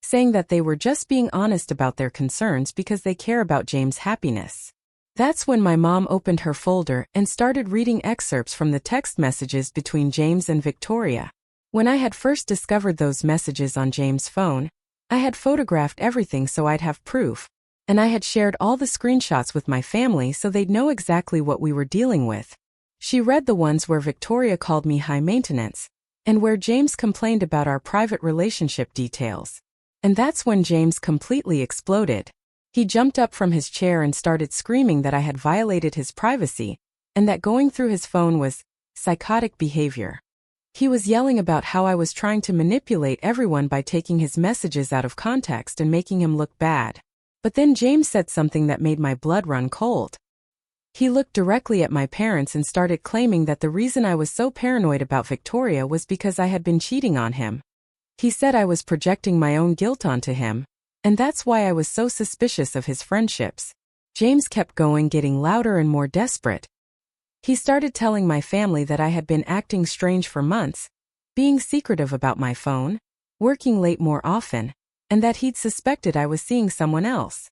Speaker 1: saying that they were just being honest about their concerns because they care about James' happiness. That's when my mom opened her folder and started reading excerpts from the text messages between James and Victoria. When I had first discovered those messages on James' phone, I had photographed everything so I'd have proof, and I had shared all the screenshots with my family so they'd know exactly what we were dealing with. She read the ones where Victoria called me high maintenance, and where James complained about our private relationship details. And that's when James completely exploded. He jumped up from his chair and started screaming that I had violated his privacy, and that going through his phone was psychotic behavior. He was yelling about how I was trying to manipulate everyone by taking his messages out of context and making him look bad. But then James said something that made my blood run cold. He looked directly at my parents and started claiming that the reason I was so paranoid about Victoria was because I had been cheating on him. He said I was projecting my own guilt onto him, and that's why I was so suspicious of his friendships. James kept going, getting louder and more desperate. He started telling my family that I had been acting strange for months, being secretive about my phone, working late more often, and that he'd suspected I was seeing someone else.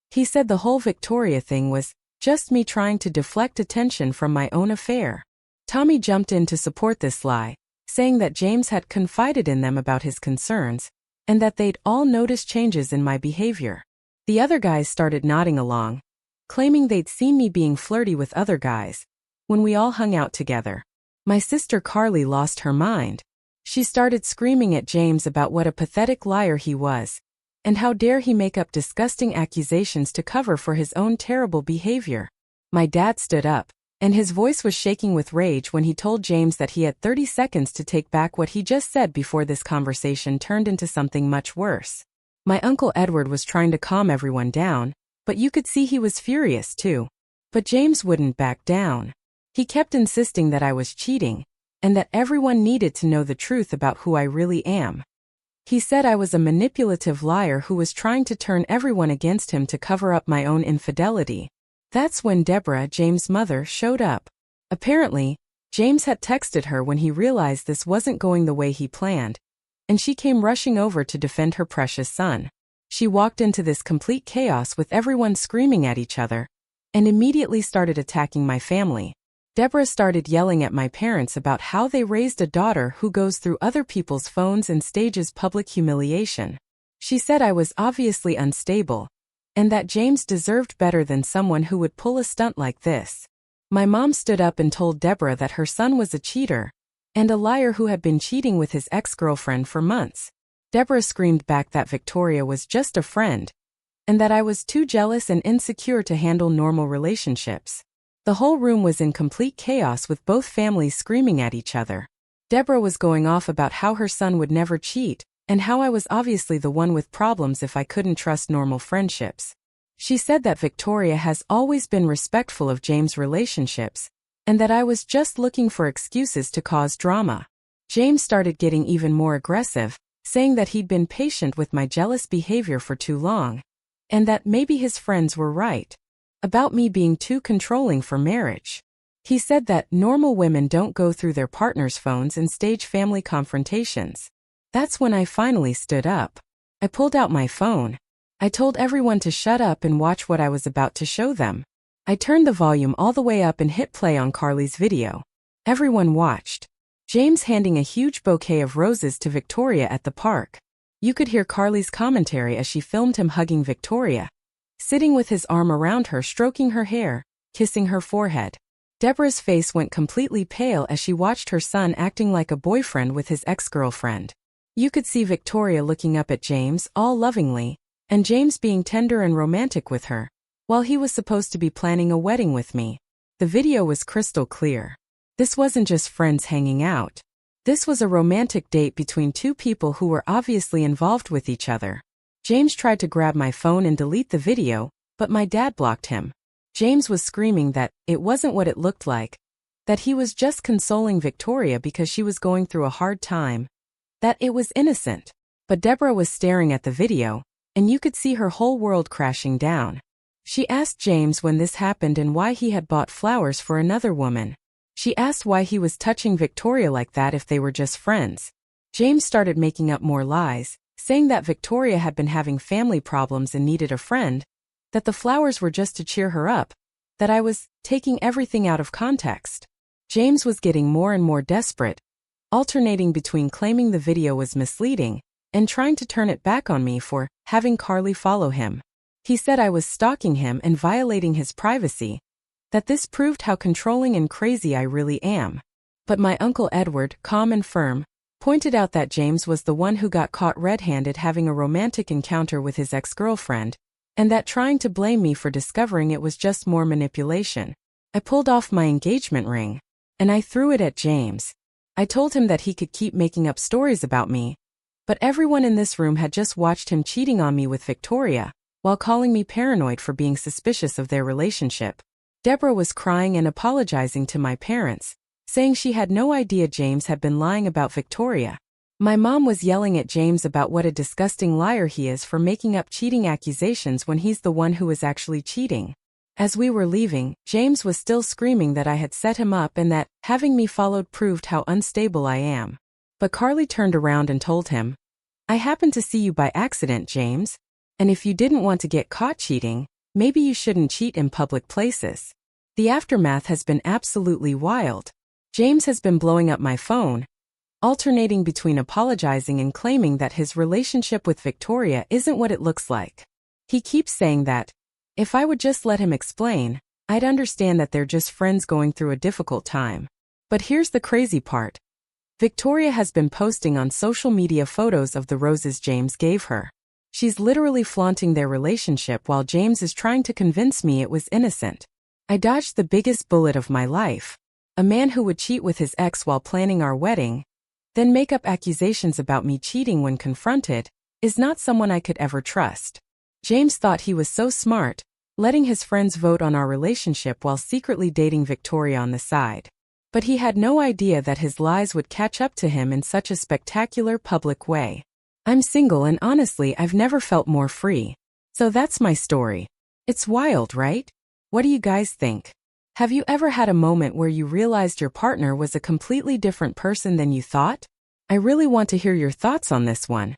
Speaker 1: He said the whole Victoria thing was just me trying to deflect attention from my own affair. Tommy jumped in to support this lie, saying that James had confided in them about his concerns, and that they'd all noticed changes in my behavior. The other guys started nodding along, claiming they'd seen me being flirty with other guys when we all hung out together. My sister Carly lost her mind. She started screaming at James about what a pathetic liar he was, and how dare he make up disgusting accusations to cover for his own terrible behavior. My dad stood up, and his voice was shaking with rage when he told James that he had 30 seconds to take back what he just said before this conversation turned into something much worse. My Uncle Edward was trying to calm everyone down, but you could see he was furious too. But James wouldn't back down. He kept insisting that I was cheating, and that everyone needed to know the truth about who I really am. He said I was a manipulative liar who was trying to turn everyone against him to cover up my own infidelity. That's when Deborah, James' mother, showed up. Apparently, James had texted her when he realized this wasn't going the way he planned, and she came rushing over to defend her precious son. She walked into this complete chaos with everyone screaming at each other, and immediately started attacking my family. Deborah started yelling at my parents about how they raised a daughter who goes through other people's phones and stages public humiliation. She said I was obviously unstable, and that James deserved better than someone who would pull a stunt like this. My mom stood up and told Deborah that her son was a cheater, and a liar who had been cheating with his ex-girlfriend for months. Deborah screamed back that Victoria was just a friend, and that I was too jealous and insecure to handle normal relationships. The whole room was in complete chaos with both families screaming at each other. Deborah was going off about how her son would never cheat, and how I was obviously the one with problems if I couldn't trust normal friendships. She said that Victoria has always been respectful of James' relationships, and that I was just looking for excuses to cause drama. James started getting even more aggressive, saying that he'd been patient with my jealous behavior for too long, and that maybe his friends were right about me being too controlling for marriage. He said that normal women don't go through their partner's phones and stage family confrontations. That's when I finally stood up. I pulled out my phone. I told everyone to shut up and watch what I was about to show them. I turned the volume all the way up and hit play on Carly's video. Everyone watched. James handing a huge bouquet of roses to Victoria at the park. You could hear Carly's commentary as she filmed him hugging Victoria, sitting with his arm around her, stroking her hair, kissing her forehead. Deborah's face went completely pale as she watched her son acting like a boyfriend with his ex-girlfriend. You could see Victoria looking up at James all lovingly, and James being tender and romantic with her, while he was supposed to be planning a wedding with me. The video was crystal clear. This wasn't just friends hanging out. This was a romantic date between two people who were obviously involved with each other. James tried to grab my phone and delete the video, but my dad blocked him. James was screaming that it wasn't what it looked like, that he was just consoling Victoria because she was going through a hard time, that it was innocent. But Deborah was staring at the video, and you could see her whole world crashing down. She asked James when this happened and why he had bought flowers for another woman. She asked why he was touching Victoria like that if they were just friends. James started making up more lies, saying that Victoria had been having family problems and needed a friend, that the flowers were just to cheer her up, that I was taking everything out of context. James was getting more and more desperate, alternating between claiming the video was misleading and trying to turn it back on me for having Carly follow him. He said I was stalking him and violating his privacy, that this proved how controlling and crazy I really am. But my Uncle Edward, calm and firm, pointed out that James was the one who got caught red-handed having a romantic encounter with his ex-girlfriend, and that trying to blame me for discovering it was just more manipulation. I pulled off my engagement ring, and I threw it at James. I told him that he could keep making up stories about me, but everyone in this room had just watched him cheating on me with Victoria, while calling me paranoid for being suspicious of their relationship. Deborah was crying and apologizing to my parents, saying she had no idea James had been lying about Victoria. My mom was yelling at James about what a disgusting liar he is for making up cheating accusations when he's the one who was actually cheating. As we were leaving, James was still screaming that I had set him up and that having me followed proved how unstable I am. But Carly turned around and told him, "I happened to see you by accident, James, and if you didn't want to get caught cheating, maybe you shouldn't cheat in public places." The aftermath has been absolutely wild. James has been blowing up my phone, alternating between apologizing and claiming that his relationship with Victoria isn't what it looks like. He keeps saying that, if I would just let him explain, I'd understand that they're just friends going through a difficult time. But here's the crazy part. Victoria has been posting on social media photos of the roses James gave her. She's literally flaunting their relationship while James is trying to convince me it was innocent. I dodged the biggest bullet of my life. A man who would cheat with his ex while planning our wedding, then make up accusations about me cheating when confronted, is not someone I could ever trust. James thought he was so smart, letting his friends vote on our relationship while secretly dating Victoria on the side. But he had no idea that his lies would catch up to him in such a spectacular public way. I'm single and honestly I've never felt more free. So that's my story. It's wild, right? What do you guys think? Have you ever had a moment where you realized your partner was a completely different person than you thought? I really want to hear your thoughts on this one.